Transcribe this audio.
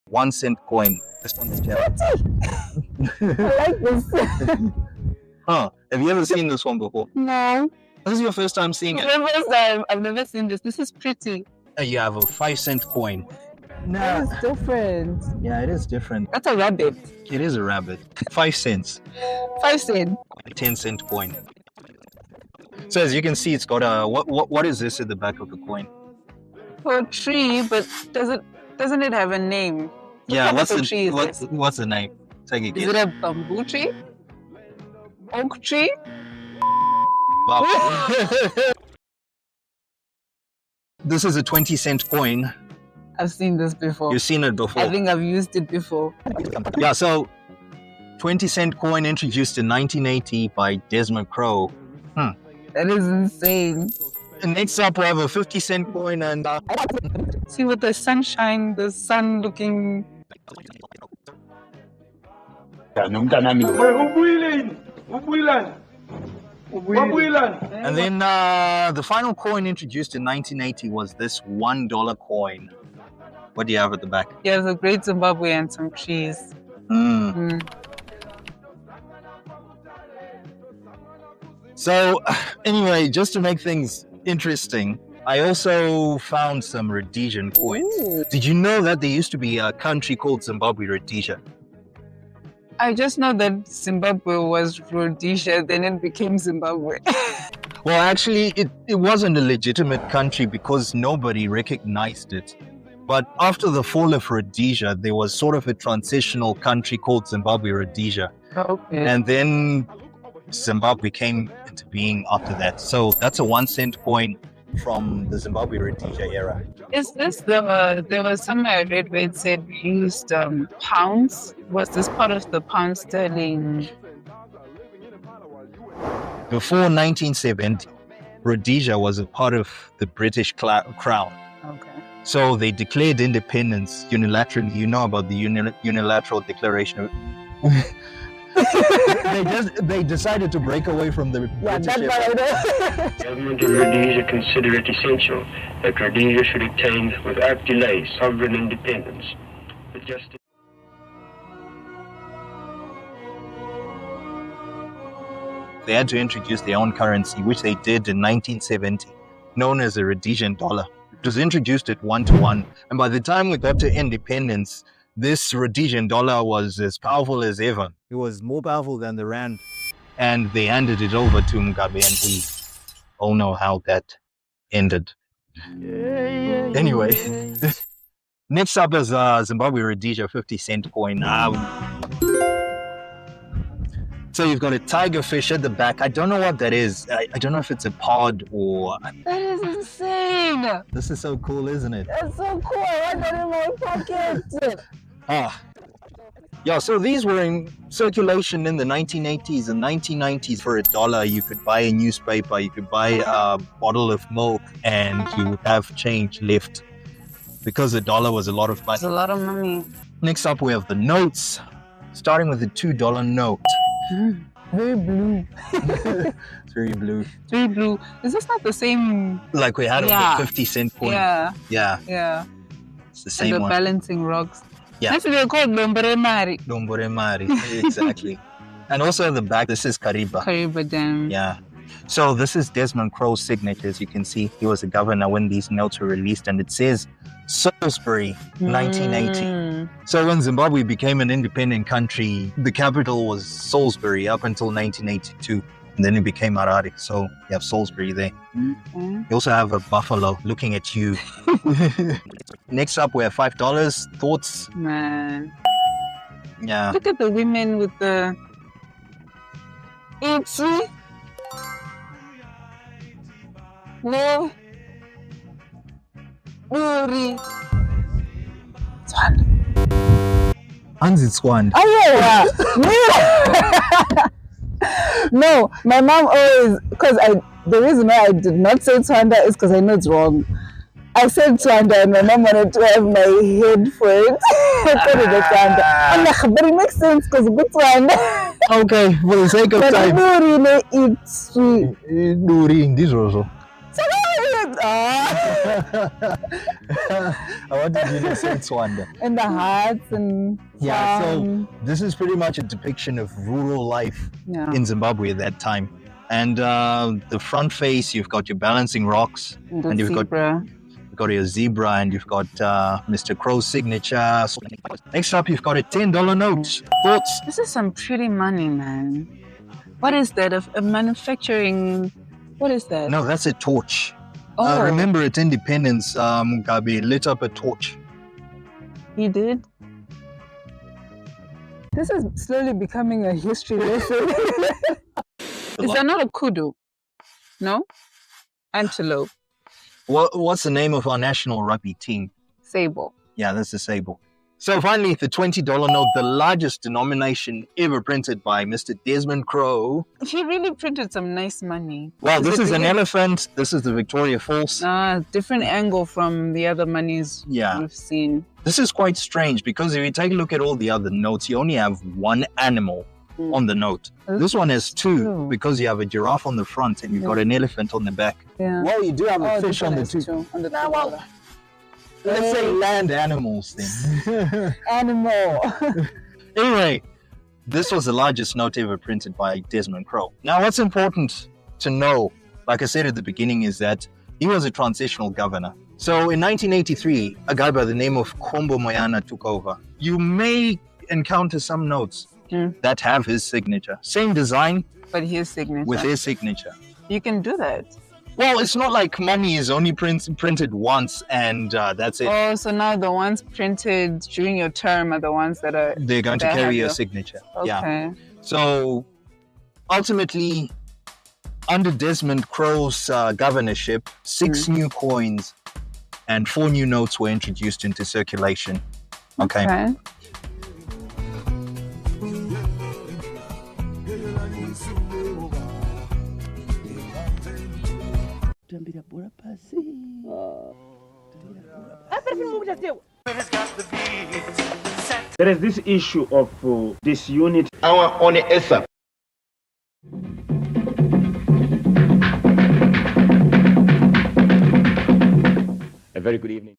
1 cent coin. This one is I like this. Huh. Have you ever seen this one before? No. This is your first time seeing it? First time. I've never seen this. This is pretty. You have a 5 cent coin. That is different. Yeah, it is different. That's a rabbit. It is a rabbit. 5 cents. 5 cents. A 10-cent coin. So as you can see, it's got a what is this at the back of the coin? A tree, but doesn't it have a name? Yeah, what's the name? Take a guess. Is it a bamboo tree? Oak tree? This is a 20-cent coin. I've seen this before. You've seen it before. I think I've used it before. Yeah, so 20-cent coin introduced in 1980 by Desmond Krough. That is insane. And next up, we have a 50-cent coin and... See, with the sunshine, the sun looking... And then the final coin introduced in 1980 was this $1 coin. What do you have at the back? Yeah, the Great Zimbabwe and some trees. So, anyway, just to make things interesting, I also found some Rhodesian coins. Ooh. Did you know that there used to be a country called Zimbabwe-Rhodesia? I just know that Zimbabwe was Rhodesia, then it became Zimbabwe. Well, actually, it wasn't a legitimate country because nobody recognized it. But after the fall of Rhodesia, there was sort of a transitional country called Zimbabwe-Rhodesia. Okay. And then Zimbabwe came into being after that. So that's a 1 cent coin from the Zimbabwe-Rhodesia era. Is this there was somewhere I read where it said we used pounds? Was this part of the pound sterling? Before 1970, Rhodesia was a part of the British Crown. Okay. So they declared independence unilaterally. You know about the unilateral declaration of... they decided to break away from the British Empire. The government of Rhodesia consider it essential that Rhodesia should attain without delay sovereign independence. They had to introduce their own currency, which they did in 1970, known as the Rhodesian Dollar. It was introduced at 1-to-1, and by the time we got to independence, this Rhodesian Dollar was as powerful as ever. It was more powerful than the Rand. And they handed it over to Mugabe, and we all know how that ended. Anyway, next up is Zimbabwe-Rhodesia 50-cent coin. So you've got a tiger fish at the back. I don't know what that is. I don't know if it's a pod or... That is insane! This is so cool, isn't it? That's so cool. I want that in my pocket. Yeah, so these were in circulation in the 1980s and 1990s. For $1, you could buy a newspaper, you could buy a bottle of milk, and you would have change left. Because $1 was a lot of money. It's a lot of money. Next up, we have the notes, starting with the $2 note. Very blue. It's very blue. It's very blue. Is this not the same? Like we had on the 50-cent coin. Yeah. Yeah. It's the same and the one. balancing rocks. Yeah. That's what they're called, Domboremari. Domboremari, exactly. And also at the back, this is Kariba. Kariba Dam. Yeah. So this is Desmond Krough's signature. As you can see, he was a governor when these notes were released, and it says Salisbury, 1980. So when Zimbabwe became an independent country, the capital was Salisbury up until 1982. And then it became Harare. So you have Salisbury there. You also have a buffalo looking at you. Next up, we have $5. Thoughts? Man. Yeah. Look at the women with the... Itchy. No. Uri. Swan. Anzi Swan. Oh, yeah. No, my mom always, because the reason why I did not say Twanda is because I know it's wrong. I said Twanda and my mom wanted to have my head for it. I put it at Twanda. I'm like, but it makes sense because it's Twanda. Okay, for the sake of time. But Nuri, it's sweet. Nuri, this also. So I wanted you to say Tswanda. And the hearts and Yeah, so this is pretty much a depiction of rural life in Zimbabwe at that time. And the front face, you've got your balancing rocks, and you've got your zebra, and you've got Mr. Krough's signature. Next up, you've got a $10 note. Thoughts? This is some pretty money, man. What is that? A manufacturing... What is that? No, that's a torch. Oh. Remember at independence, Mugabe lit up a torch. He did? This is slowly becoming a history lesson. Is that not a kudu? No? Antelope. What's the name of our national rugby team? Sable. Yeah, that's the sable. So finally, the $20 note, the largest denomination ever printed by Mr. Desmond Krough. He really printed some nice money. Well, this is an elephant. This is the Victoria Falls. Different angle from the other monies we've seen. This is quite strange because if you take a look at all the other notes, you only have one animal on the note. This one has two because you have a giraffe on the front and you've got an elephant on the back. Yeah. Well, you do have a fish on the two. Let's say land animals then. Animal. Anyway, this was the largest note ever printed by Desmond Krough. Now, what's important to know, like I said at the beginning, is that he was a transitional governor. So in 1983, a guy by the name of Kombo Moyana took over. You may encounter some notes that have his signature. Same design, but his signature. With his signature. You can do that. Well, it's not like money is only printed once and that's it. Oh, so now the ones printed during your term are the ones that are... They're going to carry your signature. Okay. Yeah. So ultimately, under Desmond Krough's governorship, 6 new coins and 4 new notes were introduced into circulation. Okay. There is this issue of disunity. On a A very good evening.